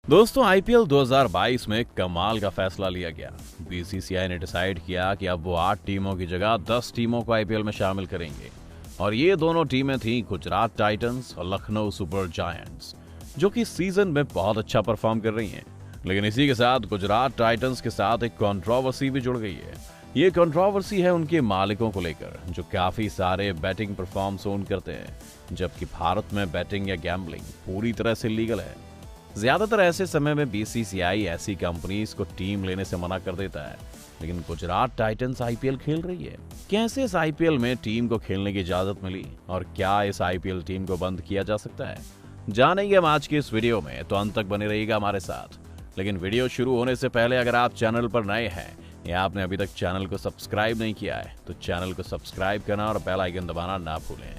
दोस्तों, आईपीएल 2022 में कमाल का फैसला लिया गया। बीसीसीआई ने डिसाइड किया कि अब वो 8 टीमों की जगह 10 टीमों को आईपीएल में शामिल करेंगे और ये दोनों टीमें थीं गुजरात टाइटंस और लखनऊ सुपर जायंट्स, जो कि सीजन में बहुत अच्छा परफॉर्म कर रही हैं। लेकिन इसी के साथ गुजरात टाइटंस के साथ एक कंट्रोवर्सी भी जुड़ गई है। ये कंट्रोवर्सी है उनके मालिकों को लेकर, जो काफी सारे बैटिंग परफॉर्म्स ओन करते हैं, जबकि भारत में बैटिंग या गैम्बलिंग पूरी तरह से लीगल है। ज्यादातर ऐसे समय में बीसीसीआई ऐसी कंपनीज को टीम लेने से मना कर देता है, लेकिन गुजरात टाइटंस आईपीएल खेल रही है। कैसे इस आईपीएल में टीम को खेलने की इजाजत मिली और क्या इस आईपीएल टीम को बंद किया जा सकता है, जानेंगे हम आज के इस वीडियो में, तो अंत तक बने रहिएगा हमारे साथ। लेकिन वीडियो शुरू होने से पहले अगर आप चैनल पर नए हैं या आपने अभी तक चैनल को सब्सक्राइब नहीं किया है, तो चैनल को सब्सक्राइब करना और बेल आइकन दबाना ना भूलें।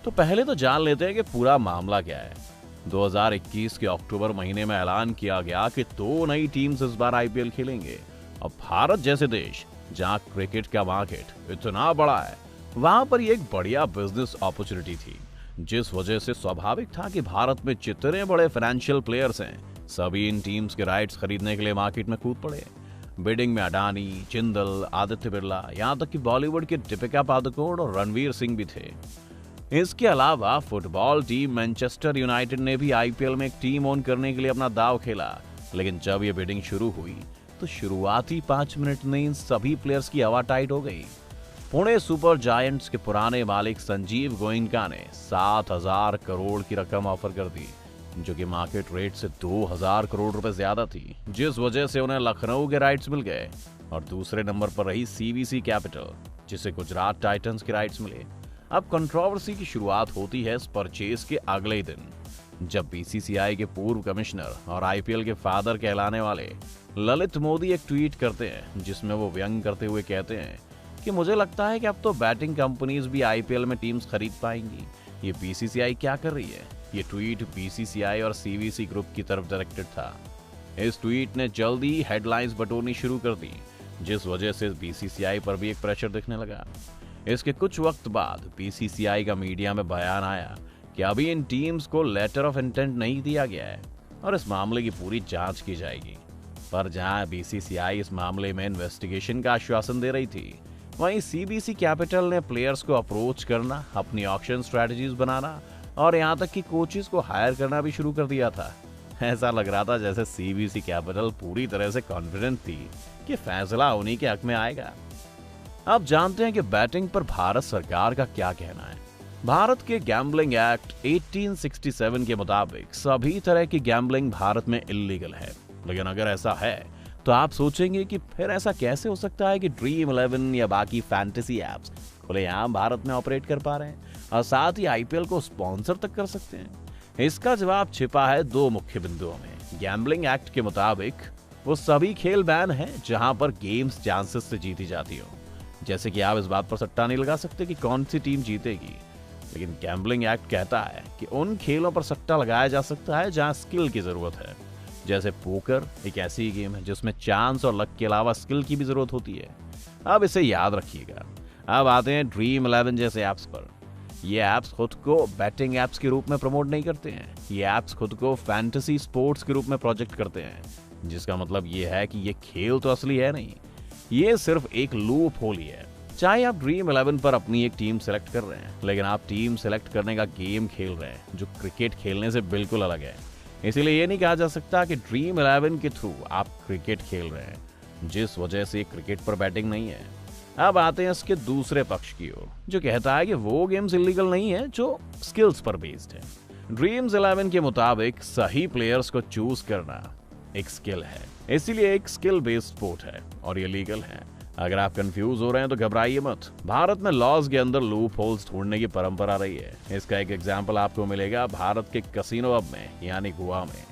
तो पहले तो जान लेते हैं कि पूरा मामला क्या है। 2021 के अक्टूबर महीने में ऐलान किया गया कि 2 नई टीम्स इस बार आईपीएल खेलेंगे और भारत जैसे देश जहां क्रिकेट का मार्केट इतना बड़ा है, वहां पर ये एक बढ़िया बिजनेस अपॉर्चुनिटी थी, जिस वजह से स्वाभाविक था कि भारत में जितने बड़े फाइनेंशियल प्लेयर्स हैं, सभी इन टीम्स के राइट्स खरीदने के लिए मार्केट में कूद पड़े। बिडिंग में अडानी, जिंदल, आदित्य बिरला, यहां तक कि बॉलीवुड के दीपिका पादुकोण और रणवीर सिंह भी थे। इसके अलावा फुटबॉल टीम मैनचेस्टर यूनाइटेड ने भी आईपीएल में एक टीम ओन करने के लिए अपना दाव खेला, लेकिन जब ये बिडिंग शुरू हुई तो शुरुआती 5 मिनट में इन सभी प्लेयर्स की हवा टाइट हो गई। पुणे सुपर जायंट्स के पुराने मालिक संजीव गोयनका ने 7,000 करोड़ की रकम ऑफर कर दी, जो कि मार्केट रेट से 2,000 करोड़ रुपए ज्यादा थी, जिस वजह से उन्हें लखनऊ के राइट्स मिल गए। और दूसरे नंबर पर रही सीवीसी कैपिटल, जिसे गुजरात टाइटंस के राइट्स मिले। अब कंट्रोवर्सी की शुरुआत होती है इस परचेज के अगले ही दिन, जब बीसीसीआई के पूर्व कमिश्नर और आईपीएल के फादर कहलाने वाले ललित मोदी एक ट्वीट करते हैं, जिसमें वो व्यंग करते हुए कहते हैं कि मुझे लगता है कि अब तो बैटिंग कंपनीज भी आईपीएल में टीम्स खरीद पाएंगी। ये बीसीसीआई क्या कर रही है? ये ट्वीट बीसीसीआई और सीवीसी ग्रुप की तरफ डायरेक्टेड था। इस ट्वीट ने जल्दी हेडलाइंस बटोरनी शुरू कर दी, जिस वजह से बीसीसीआई पर भी एक प्रेशर दिखने लगा। इसके कुछ वक्त बाद बीसीसीआई का मीडिया में बयान आया कि अभी इन टीम्स को लेटर ऑफ इंटेंट नहीं दिया गया है और इस मामले की पूरी जांच की जाएगी। पर जहां बीसीसीआई इस मामले में इन्वेस्टिगेशन का आश्वासन दे रही थी, वहीं सीबीसी कैपिटल ने प्लेयर्स को अप्रोच करना, अपनी ऑक्शन स्ट्रेटजीज बनाना और यहां तक कि कोचेस को हायर करना भी शुरू कर दिया था। ऐसा लग रहा था जैसे सीबीसी कैपिटल पूरी तरह से कॉन्फिडेंट थी कि फैसला उन्हीं के हक में आएगा। अब जानते हैं कि बैटिंग पर भारत सरकार का क्या कहना है। भारत के गैम्बलिंग एक्ट 1867 के मुताबिक सभी तरह की गैम्बलिंग भारत में इल्लीगल है। लेकिन अगर ऐसा है तो आप सोचेंगे कि फिर ऐसा कैसे हो सकता है कि ड्रीम 11 या बाकी फैंटेसी एप्स खुलेआम भारत में ऑपरेट कर पा रहे हैं और साथ ही आईपीएल को स्पॉन्सर तक कर सकते हैं? इसका जवाब छिपा है 2 मुख्य बिंदुओं में। गैम्बलिंग एक्ट के मुताबिक वो सभी खेल बैन है जहां पर गेम्स चांसेस से जीती जाती हो, जैसे कि आप इस बात पर सट्टा नहीं लगा सकते कि कौन सी टीम जीतेगी। लेकिन गैम्बलिंग एक्ट कहता है कि उन खेलों पर सट्टा लगाया जा सकता है जहां स्किल की जरूरत है, जैसे पोकर एक ऐसी गेम है जिसमें चांस और लक के अलावा स्किल की भी जरूरत होती है। अब इसे याद रखिएगा। अब आते हैं ड्रीम 11 जैसे ऐप्स पर। ये ऐप्स खुद को बैटिंग ऐप्स के रूप में प्रमोट नहीं करते हैं। ये ऐप्स खुद को फैंटेसी स्पोर्ट्स के रूप में प्रोजेक्ट करते हैं, जिसका मतलब ये है कि ये खेल तो असली है नहीं, ये सिर्फ एक लूप होल ही है। चाहे आप ड्रीम 11 पर अपनी एक टीम सेलेक्ट कर रहे हैं, लेकिन आप टीम सेलेक्ट करने का गेम खेल रहे हैं जो क्रिकेट खेलने से बिल्कुल अलग है। इसीलिए ये नहीं कहा जा सकता कि ड्रीम 11 के थ्रू आप क्रिकेट खेल रहे हैं, जिस वजह से क्रिकेट पर बैटिंग नहीं है। अब आते हैं इसके दूसरे पक्ष की ओर, जो कहता है कि वो गेम्स इलीगल नहीं है जो स्किल्स पर बेस्ड है। ड्रीम्स 11 के मुताबिक सही प्लेयर्स को चूज करना एक स्किल है, इसीलिए एक स्किल बेस्ड स्पोर्ट है और ये लीगल है। अगर आप कंफ्यूज हो रहे हैं तो घबराइए मत। भारत में लॉज के अंदर लूप होल्स ढूंढने की परंपरा रही है। इसका एक एग्जाम्पल आपको मिलेगा भारत के कसिनो हब में, यानी गोवा में।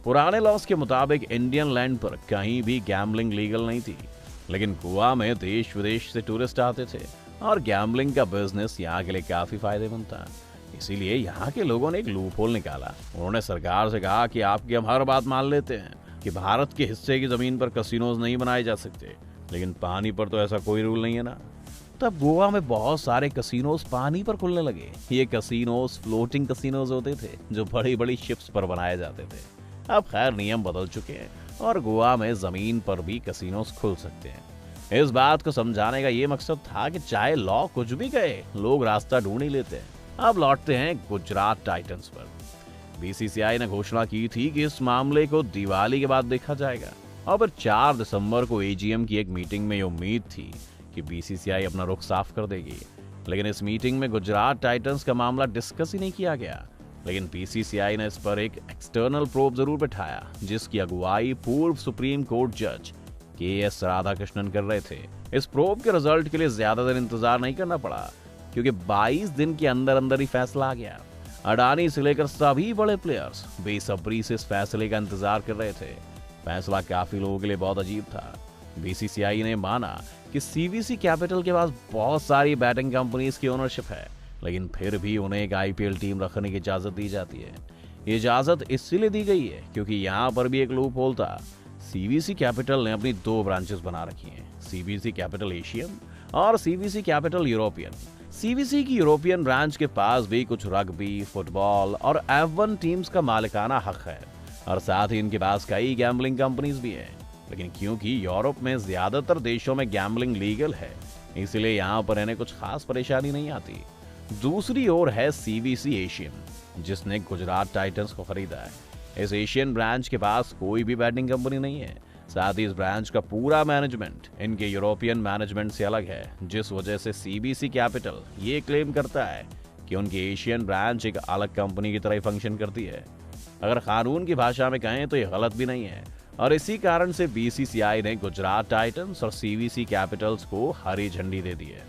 पुराने लॉज के मुताबिक इंडियन लैंड पर कहीं भी गैम्बलिंग लीगल नहीं थी, लेकिन गोवा में देश विदेश से टूरिस्ट आते थे और गैम्बलिंग का बिजनेस यहाँ के लिए काफी फायदेमंद था। इसीलिए यहाँ के लोगों ने एक लूप होल निकाला। उन्होंने सरकार से कहा कि आपकी हम हर बात मान लेते हैं कि भारत के हिस्से की जमीन पर कसिनोज नहीं बनाए जा सकते, लेकिन पानी पर तो ऐसा कोई रूल नहीं है ना। तब गोवा में बहुत सारे कसिनोज पानी पर खुलने लगे। ये कसिनोज फ्लोटिंग कसिनोज होते थे जो बड़ी बड़ी शिप्स पर बनाए जाते थे। अब खैर नियम बदल चुके हैं और गोवा में जमीन पर भी कैसीनोस खुल सकते हैं। इस बात को समझाने का ये मकसद था कि चाहे लॉ कुछ भी कहे, लोग रास्ता ढूंढ ही लेते हैं। अब लौटते हैं गुजरात टाइटंस पर। बीसीसीआई ने घोषणा की थी कि इस मामले को दिवाली के बाद देखा जाएगा और फिर 4 दिसंबर को एजीएम की एक मीटिंग में ये उम्मीद थी कि बीसीसीआई अपना रुख साफ कर देगी। लेकिन इस मीटिंग में गुजरात टाइटंस का मामला डिस्कस ही नहीं किया गया। लेकिन बीसीसीआई ने इस पर एक एक्सटर्नल प्रोब जरूर बैठाया, जिसकी अगुवाई पूर्व सुप्रीम कोर्ट जज के.एस. राधाकृष्णन कर रहे थे। इस प्रोब के रिजल्ट के लिए ज्यादा दिन इंतजार नहीं करना पड़ा, क्योंकि 22 दिन के अंदर अंदर ही फैसला आ गया। अडानी से लेकर सभी बड़े प्लेयर्स बेसब्री से इस फैसले का इंतजार कर रहे थे। फैसला काफी लोगों के लिए बहुत अजीब था। बीसीसीआई ने माना कि सीवीसी कैपिटल के पास बहुत सारी बैटिंग कंपनीज की ओनरशिप है, लेकिन फिर भी उन्हें एक आईपीएल टीम रखने की इजाजत दी जाती है। ये इजाजत इसलिए दी गई है क्योंकि यहाँ पर भी एक लूप होल था। सीवीसी कैपिटल ने अपनी 2 ब्रांचेस बना रखी हैं, सीवीसी कैपिटल एशियन और सीवीसी कैपिटल यूरोपियन। सीवीसी की यूरोपियन ब्रांच के पास भी कुछ रग्बी, फुटबॉल और F1 टीम्स का मालिकाना हक है और साथ ही इनके पास कई गैम्बलिंग कंपनीज भी हैं। लेकिन क्योंकि यूरोप में ज्यादातर देशों में गैम्बलिंग लीगल है, इसलिए यहाँ पर इन्हें कुछ खास परेशानी नहीं आती। दूसरी ओर है सीवीसी एशियन, जिसने गुजरात टाइटंस को खरीदा है। इस एशियन ब्रांच के पास कोई भी बैटिंग कंपनी नहीं है। साथ ही इस ब्रांच का पूरा मैनेजमेंट इनके यूरोपियन मैनेजमेंट से अलग है, जिस वजह से सीबीसी कैपिटल ये क्लेम करता है कि उनकी एशियन ब्रांच एक अलग कंपनी की तरह ही फंक्शन करती है। अगर कानून की भाषा में कहें तो ये गलत भी नहीं है और इसी कारण से बीसीसीआई ने गुजरात टाइटंस और सीवीसी कैपिटल्स को हरी झंडी दे दी है।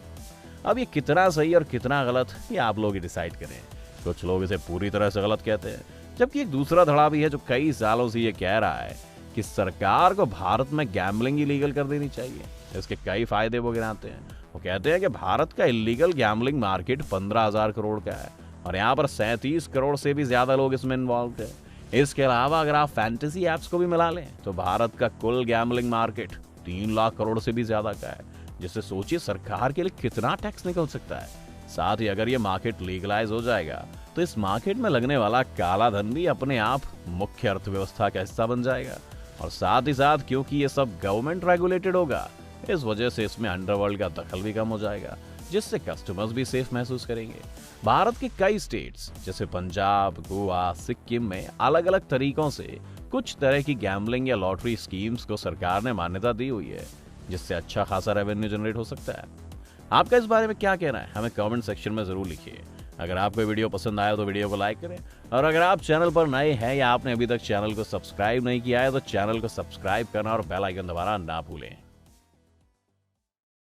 अब ये कितना सही और कितना गलत, ये आप लोग ही डिसाइड करें। कुछ लोग इसे पूरी तरह से गलत कहते हैं, जबकि एक दूसरा धड़ा भी है जो कई सालों से ये कह रहा है कि सरकार को भारत में गैम्बलिंग इलीगल कर देनी चाहिए। इसके कई फायदे वो गिनाते हैं। वो कहते हैं कि भारत का इलीगल गैम्बलिंग मार्केट 15,000 करोड़ का है और यहाँ पर 37 करोड़ से भी ज्यादा लोग इसमें इन्वॉल्व है। इसके अलावा अगर आप फैंटेसी एप्स को भी मिला लें तो भारत का कुल गैम्बलिंग मार्केट 3 लाख करोड़ से भी ज्यादा का है, जिससे सोचिए सरकार के लिए कितना टैक्स निकल सकता है। साथ ही अगर ये मार्केट लीगलाइज हो जाएगा तो इस मार्केट में लगने वाला काला धन भी अपने आप मुख्य अर्थव्यवस्था का हिस्सा बन जाएगा। और साथ ही साथ क्योंकि ये सब गवर्नमेंट रेगुलेटेड होगा, इस वजह से इसमें अंडरवर्ल्ड का दखल भी कम हो जाएगा, जिससे कस्टमर्स भी सेफ महसूस करेंगे। भारत के कई स्टेट्स जैसे पंजाब, गोवा, सिक्किम में अलग अलग तरीकों से कुछ तरह की गैम्बलिंग या लॉटरी स्कीम्स को सरकार ने मान्यता दी हुई है, जिससे अच्छा खासा रेवेन्यू जनरेट हो सकता है। आपका इस बारे में क्या कहना है, हमें कमेंट सेक्शन में जरूर लिखिए। अगर आपको वीडियो पसंद आया तो वीडियो को लाइक करें और अगर आप चैनल पर नए हैं या आपने अभी तक चैनल को सब्सक्राइब नहीं किया है तो चैनल को सब्सक्राइब करना और बेल आइकन दबाना ना भूलें।